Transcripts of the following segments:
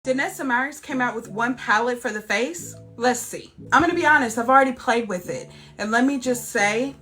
Danessa Meyers came out with one palette for the face. Let's see. I'm gonna be honest, I've already played with it. And let me just say,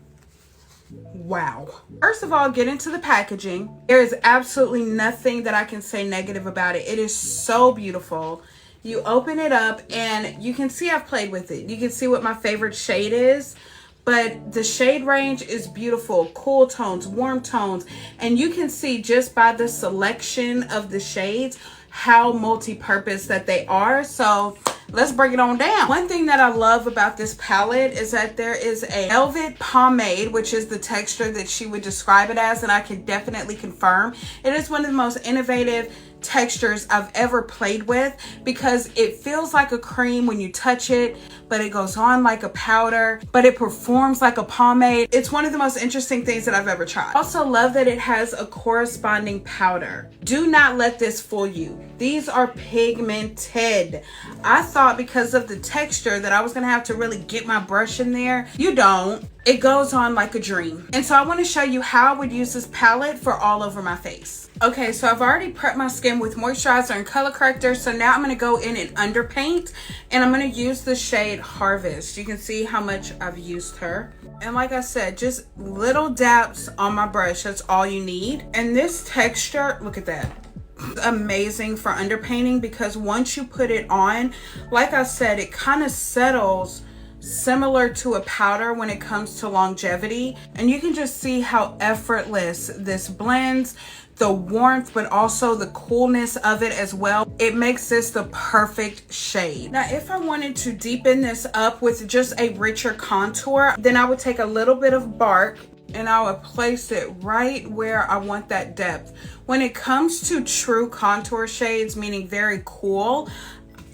wow. First of all, get into the packaging. There is absolutely nothing that I can say negative about it. It is so beautiful. You open it up and you can see I've played with it. You can see what my favorite shade is. But the shade range is beautiful. Cool tones, warm tones. And you can see just by the selection of the shades how multi-purpose that they are. So let's break it on down. One thing that I love about this palette is that there is a velvet pomade, which is the texture that she would describe it as, and I can definitely confirm. It is one of the most innovative textures I've ever played with because it feels like a cream when you touch it, but it goes on like a powder, but it performs like a pomade. It's one of the most interesting things that I've ever tried. I also love that it has a corresponding powder. Do not let this fool you. These are pigmented. I thought because of the texture that I was gonna have to really get my brush in there. You don't. It goes on like a dream. And so I want to show you how I would use this palette for all over my face. Okay, so I've already prepped my skin with moisturizer and color corrector. So now I'm going to go in and underpaint, and I'm going to use the shade Harvest. You can see how much I've used her. And like I said, just little dabs on my brush. That's all you need. And this texture, look at that. Amazing for underpainting because once you put it on, like I said, it kind of settles similar to a powder when it comes to longevity. And you can just see how effortless this blends, the warmth, but also the coolness of it as well. It makes this the perfect shade. Now, if I wanted to deepen this up with just a richer contour, then I would take a little bit of bark and I would place it right where I want that depth. When it comes to true contour shades, meaning very cool,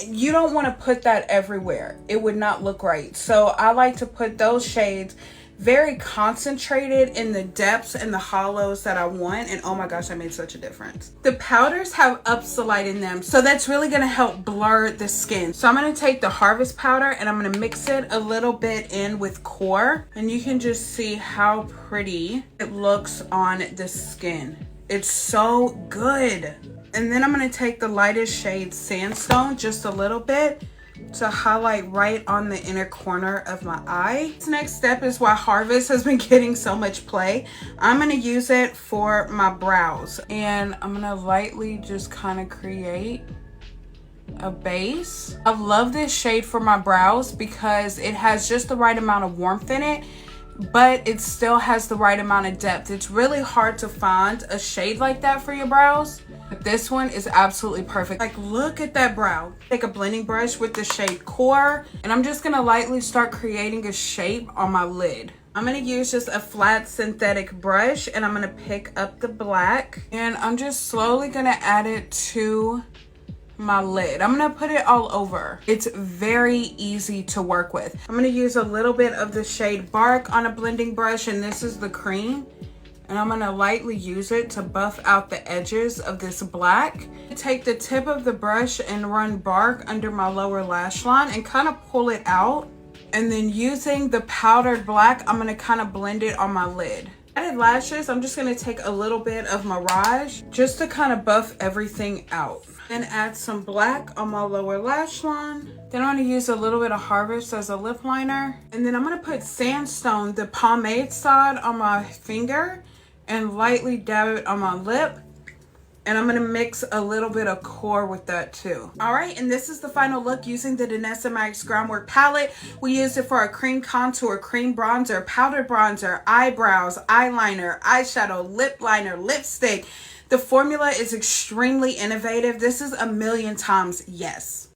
you don't want to put that everywhere. It would not look right. So I like to put those shades very concentrated in the depths and the hollows that I want. And oh my gosh, I made such a difference. The powders have Upsalite in them, so that's really going to help blur the skin. So I'm going to take the Harvest powder and I'm going to mix it a little bit in with Core, and you can just see how pretty it looks on the skin. It's so good. And then I'm going to take the lightest shade Sandstone, just a little bit, to highlight right on the inner corner of my eye. This next step is why Harvest has been getting so much play. I'm going to use it for my brows. And I'm going to lightly just kind of create a base. I love this shade for my brows because it has just the right amount of warmth in it, but it still has the right amount of depth. It's really hard to find a shade like that for your brows. But this one is absolutely perfect. Like, look at that brow. Take a blending brush with the shade Core, and I'm just gonna lightly start creating a shape on my lid. I'm gonna use just a flat synthetic brush, and I'm gonna pick up the black, and I'm just slowly gonna add it to my lid. I'm gonna put it all over. It's very easy to work with. I'm gonna use a little bit of the shade Bark on a blending brush, and this is the cream. And I'm gonna lightly use it to buff out the edges of this black. Take the tip of the brush and run Bark under my lower lash line and kind of pull it out. And then using the powdered black, I'm gonna kind of blend it on my lid. Added lashes, I'm just gonna take a little bit of Mirage just to kind of buff everything out. And add some black on my lower lash line. Then I'm gonna use a little bit of Harvest as a lip liner. And then I'm gonna put Sandstone, the pomade side, on my finger and lightly dab it on my lip. And I'm gonna mix a little bit of Core with that too. All right, and this is the final look using the Danessa Meyers Groundwork Palette. We used it for a cream contour, cream bronzer, powdered bronzer, eyebrows, eyeliner, eyeshadow, lip liner, lipstick. The formula is extremely innovative. This is a million times yes.